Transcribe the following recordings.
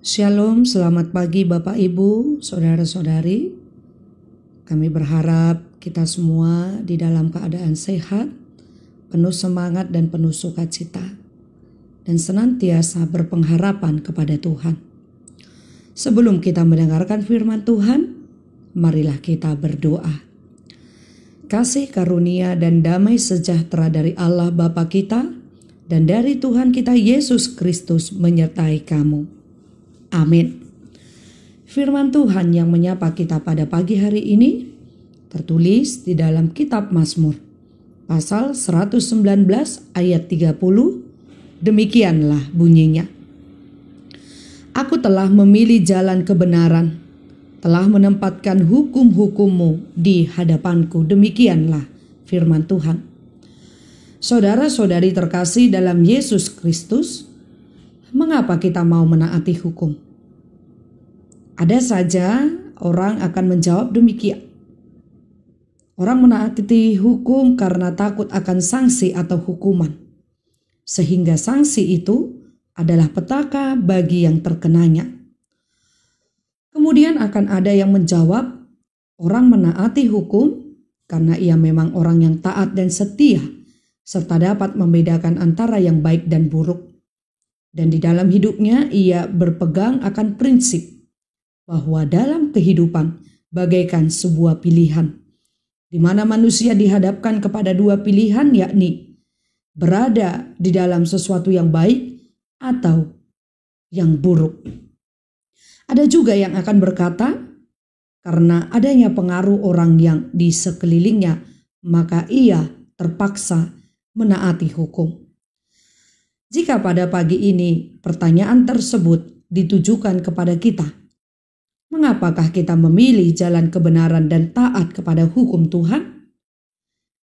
Shalom, selamat pagi Bapak Ibu, Saudara-saudari. Kami berharap kita semua di dalam keadaan sehat, penuh semangat dan penuh sukacita, dan senantiasa berpengharapan kepada Tuhan. Sebelum kita mendengarkan firman Tuhan, marilah kita berdoa. Kasih karunia dan damai sejahtera dari Allah Bapa kita dan dari Tuhan kita Yesus Kristus menyertai kamu. Amin. Firman Tuhan yang menyapa kita pada pagi hari ini tertulis di dalam kitab Mazmur pasal 119 ayat 30. Demikianlah bunyinya. Aku telah memilih jalan kebenaran, telah menempatkan hukum-hukum-Mu di hadapanku. Demikianlah firman Tuhan. Saudara-saudari terkasih dalam Yesus Kristus, mengapa kita mau menaati hukum? Ada saja orang akan menjawab demikian. Orang menaati hukum karena takut akan sanksi atau hukuman, sehingga sanksi itu adalah petaka bagi yang terkenanya. Kemudian akan ada yang menjawab, orang menaati hukum karena ia memang orang yang taat dan setia, serta dapat membedakan antara yang baik dan buruk. Dan di dalam hidupnya ia berpegang akan prinsip bahwa dalam kehidupan bagaikan sebuah pilihan, di mana manusia dihadapkan kepada dua pilihan, yakni berada di dalam sesuatu yang baik atau yang buruk. Ada juga yang akan berkata, karena adanya pengaruh orang yang di sekelilingnya, maka ia terpaksa menaati hukum. Jika pada pagi ini pertanyaan tersebut ditujukan kepada kita, mengapakah kita memilih jalan kebenaran dan taat kepada hukum Tuhan?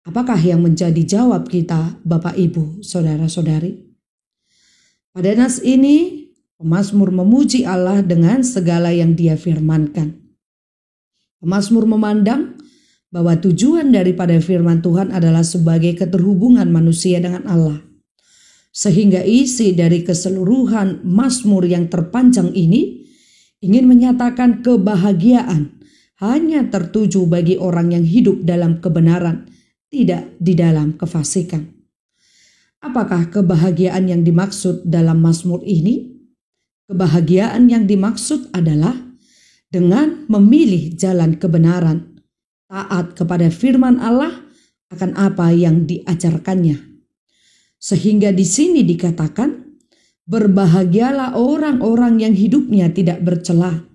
Apakah yang menjadi jawab kita, Bapak Ibu, Saudara-saudari? Pada nas ini, pemazmur memuji Allah dengan segala yang Dia firmankan. Pemazmur memandang bahwa tujuan daripada firman Tuhan adalah sebagai keterhubungan manusia dengan Allah. Sehingga isi dari keseluruhan mazmur yang terpanjang ini ingin menyatakan kebahagiaan hanya tertuju bagi orang yang hidup dalam kebenaran, tidak di dalam kefasikan. Apakah kebahagiaan yang dimaksud dalam mazmur ini? Kebahagiaan yang dimaksud adalah dengan memilih jalan kebenaran, taat kepada firman Allah akan apa yang diajarkannya. Sehingga di sini dikatakan, berbahagialah orang-orang yang hidupnya tidak bercela,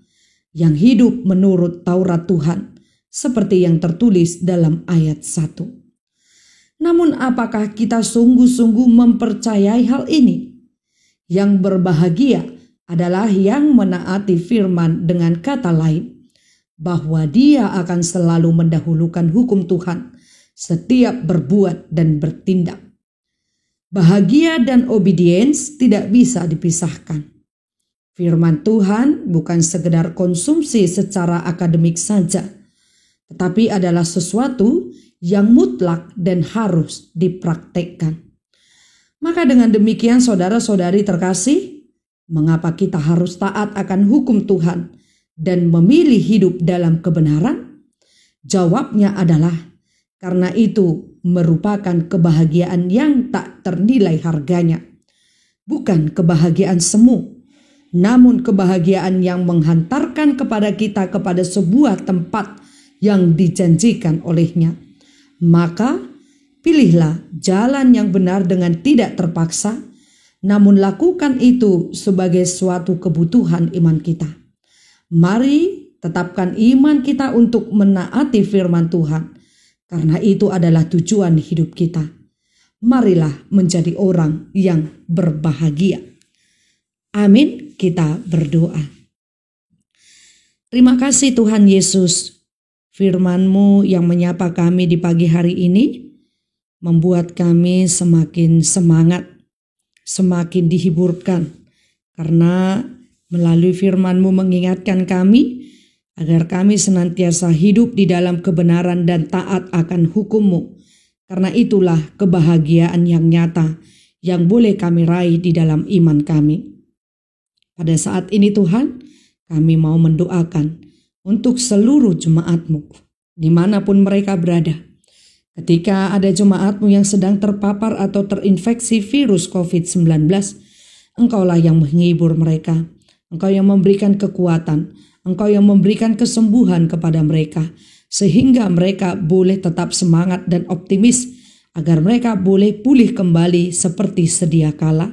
yang hidup menurut Taurat Tuhan, seperti yang tertulis dalam ayat 1. Namun apakah kita sungguh-sungguh mempercayai hal ini? Yang berbahagia adalah yang menaati firman, dengan kata lain, bahwa dia akan selalu mendahulukan hukum Tuhan setiap berbuat dan bertindak. Bahagia dan obedience tidak bisa dipisahkan. Firman Tuhan bukan sekedar konsumsi secara akademik saja, tetapi adalah sesuatu yang mutlak dan harus dipraktekkan. Maka dengan demikian saudara-saudari terkasih, mengapa kita harus taat akan hukum Tuhan dan memilih hidup dalam kebenaran? Jawabnya adalah karena itu merupakan kebahagiaan yang tak ternilai harganya. Bukan kebahagiaan semu, namun kebahagiaan yang menghantarkan kepada kita kepada sebuah tempat yang dijanjikan olehnya. Maka pilihlah jalan yang benar dengan tidak terpaksa, namun lakukan itu sebagai suatu kebutuhan iman kita. Mari tetapkan iman kita untuk menaati firman Tuhan, karena itu adalah tujuan hidup kita. Marilah menjadi orang yang berbahagia. Amin, kita berdoa. Terima kasih Tuhan Yesus. Firman-Mu yang menyapa kami di pagi hari ini membuat kami semakin semangat, semakin dihiburkan. Karena melalui firman-Mu mengingatkan kami agar kami senantiasa hidup di dalam kebenaran dan taat akan hukum-Mu. Karena itulah kebahagiaan yang nyata yang boleh kami raih di dalam iman kami. Pada saat ini Tuhan, kami mau mendoakan untuk seluruh jemaat-Mu, dimanapun mereka berada. Ketika ada jemaat-Mu yang sedang terpapar atau terinfeksi virus COVID-19, Engkaulah yang menghibur mereka. Engkau yang memberikan kekuatan, Engkau yang memberikan kesembuhan kepada mereka, sehingga mereka boleh tetap semangat dan optimis, agar mereka boleh pulih kembali seperti sedia kala.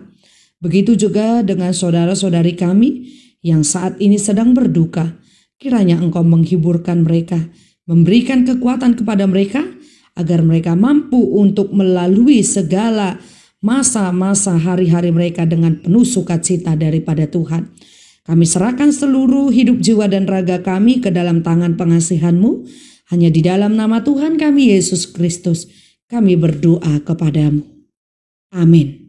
Begitu juga dengan saudara-saudari kami yang saat ini sedang berduka. Kiranya Engkau menghiburkan mereka, memberikan kekuatan kepada mereka, agar mereka mampu untuk melalui segala masa-masa hari-hari mereka dengan penuh sukacita daripada Tuhan. Kami serahkan seluruh hidup, jiwa, dan raga kami ke dalam tangan pengasihan-Mu. Hanya di dalam nama Tuhan kami Yesus Kristus, kami berdoa kepadamu. Amin.